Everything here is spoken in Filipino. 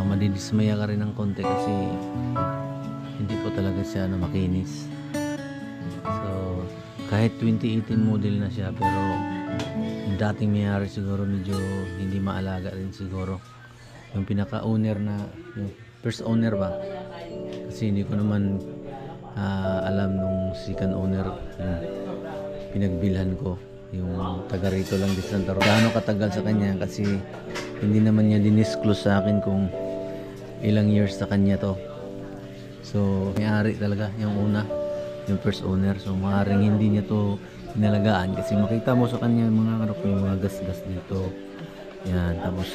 madidismaya ka rin ng konti kasi hindi po talaga siya makinis. So kahit 2018 model na siya, pero yung dating mayari siguro medyo hindi maalaga rin siguro yung pinaka owner na yung first owner ba, kasi hindi ko naman alam nung second owner yung pinagbilhan ko, yung taga rito lang di Santa Rosa, gaano katagal sa kanya, kasi hindi naman niya dinisclose sa akin kung ilang years sa kanya to. So may-ari talaga yung una, yung first owner. So maaaring hindi niya to inalagaan kasi makita mo sa kanya yung mga gas-gas dito. Yan, tapos